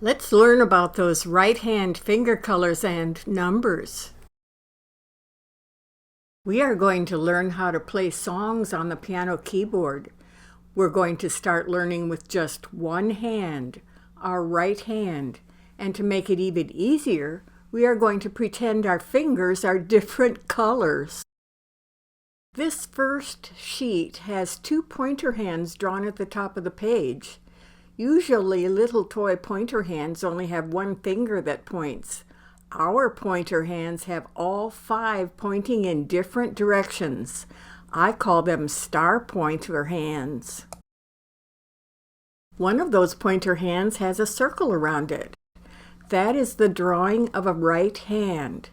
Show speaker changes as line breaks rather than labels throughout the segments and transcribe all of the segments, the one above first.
Let's learn about those right-hand finger colors and numbers. We are going to learn how to play songs on the piano keyboard. We're going to start learning with just one hand, our right hand. And to make it even easier, we are going to pretend our fingers are different colors. This first sheet has two pointer hands drawn at the top of the page. Usually, little toy pointer hands only have one finger that points. Our pointer hands have all five pointing in different directions. I call them star pointer hands. One of those pointer hands has a circle around it. That is the drawing of a right hand.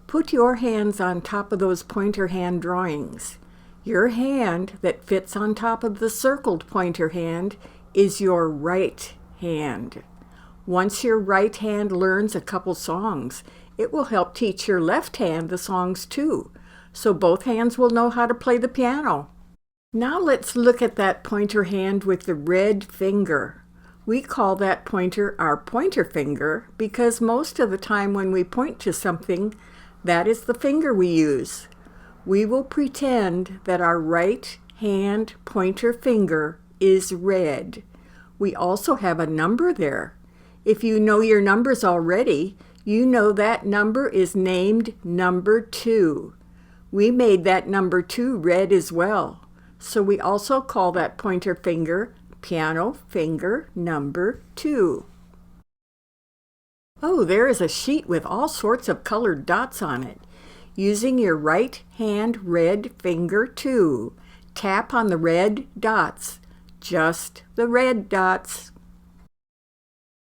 Put your hands on top of those pointer hand drawings. Your hand that fits on top of the circled pointer hand is your right hand. Once your right hand learns a couple songs, it will help teach your left hand the songs too, so both hands will know how to play the piano. Now let's look at that pointer hand with the red finger. We call that pointer our pointer finger because most of the time when we point to something, that is the finger we use. We will pretend that our right hand pointer finger is red. We also have a number there. If you know your numbers already, you know that number is named number 2. We made that number 2 red as well. So we also call that pointer finger piano finger number 2. Oh, there is a sheet with all sorts of colored dots on it. Using your right hand red finger 2, tap on the red dots. Just the red dots.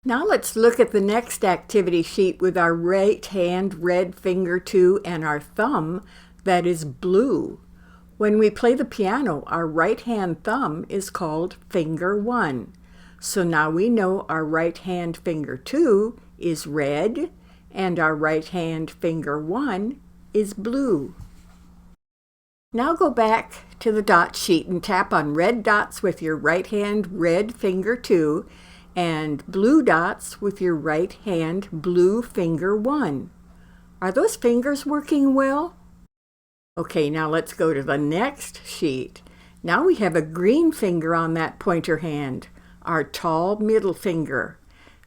Now let's look at the next activity sheet with our right hand red finger 2 and our thumb that is blue. When we play the piano, our right hand thumb is called finger 1. So now we know our right hand finger 2 is red and our right hand finger 1 is blue. Now go back to the dot sheet and tap on red dots with your right hand red finger 2 and blue dots with your right hand blue finger 1. Are those fingers working well? Okay, now let's go to the next sheet. Now we have a green finger on that pointer hand, our tall middle finger.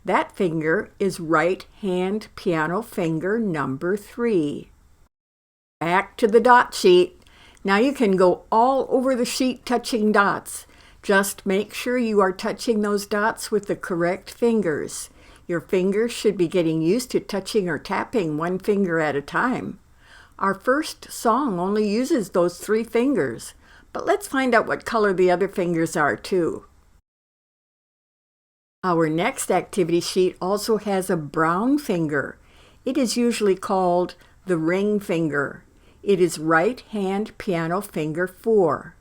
That finger is right hand piano finger number 3. Back to the dot sheet. Now you can go all over the sheet touching dots. Just make sure you are touching those dots with the correct fingers. Your fingers should be getting used to touching or tapping one finger at a time. Our first song only uses those 3 fingers, but let's find out what color the other fingers are too. Our next activity sheet also has a brown finger. It is usually called the ring finger. It is right hand piano finger 4.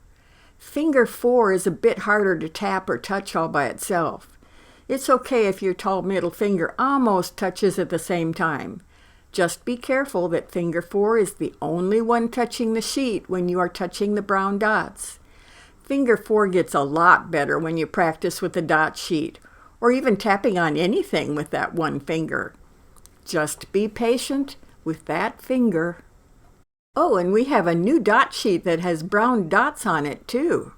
Finger 4 is a bit harder to tap or touch all by itself. It's okay if your tall middle finger almost touches at the same time. Just be careful that finger 4 is the only one touching the sheet when you are touching the brown dots. Finger 4 gets a lot better when you practice with the dot sheet, or even tapping on anything with that one finger. Just be patient with that finger. Oh, and we have a new dot sheet that has brown dots on it too.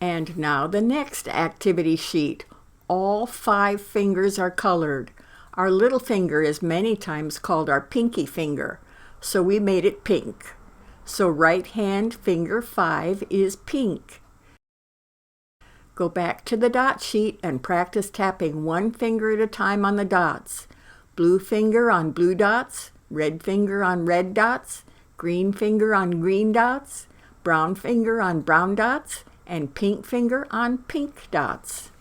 And now the next activity sheet. All 5 fingers are colored. Our little finger is many times called our pinky finger, so we made it pink. So right hand finger 5 is pink. Go back to the dot sheet and practice tapping one finger at a time on the dots. Blue finger on blue dots, red finger on red dots, green finger on green dots, brown finger on brown dots, and pink finger on pink dots.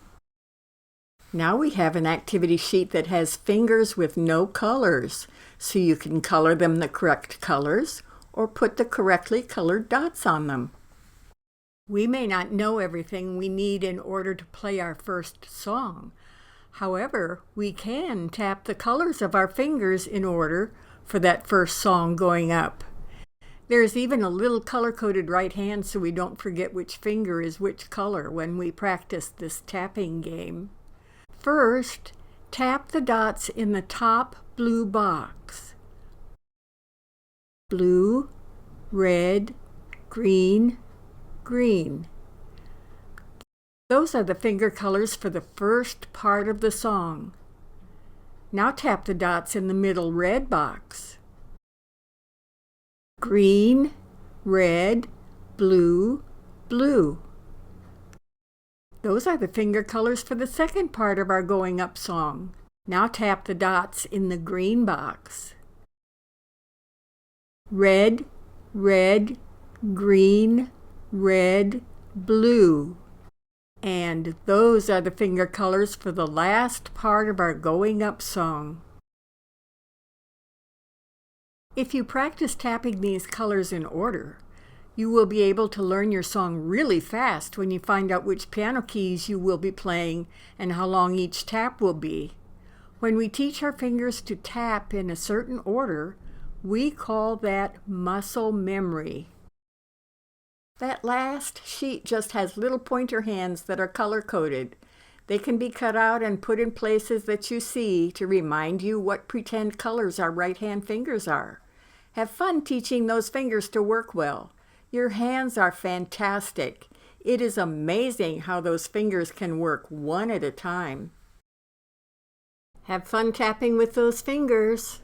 Now we have an activity sheet that has fingers with no colors, so you can color them the correct colors or put the correctly colored dots on them. We may not know everything we need in order to play our first song. However, we can tap the colors of our fingers in order for that first song going up. There's even a little color-coded right hand so we don't forget which finger is which color when we practice this tapping game. First, tap the dots in the top blue box. Blue, red, green, green. Those are the finger colors for the first part of the song. Now tap the dots in the middle red box. Green, red, blue, blue. Those are the finger colors for the second part of our Going Up song. Now tap the dots in the green box. Red, red, green, red, blue. And those are the finger colors for the last part of our Going Up song. If you practice tapping these colors in order, you will be able to learn your song really fast when you find out which piano keys you will be playing and how long each tap will be. When we teach our fingers to tap in a certain order, we call that muscle memory. That last sheet just has little pointer hands that are color-coded. They can be cut out and put in places that you see to remind you what pretend colors our right-hand fingers are. Have fun teaching those fingers to work well. Your hands are fantastic. It is amazing how those fingers can work one at a time. Have fun tapping with those fingers.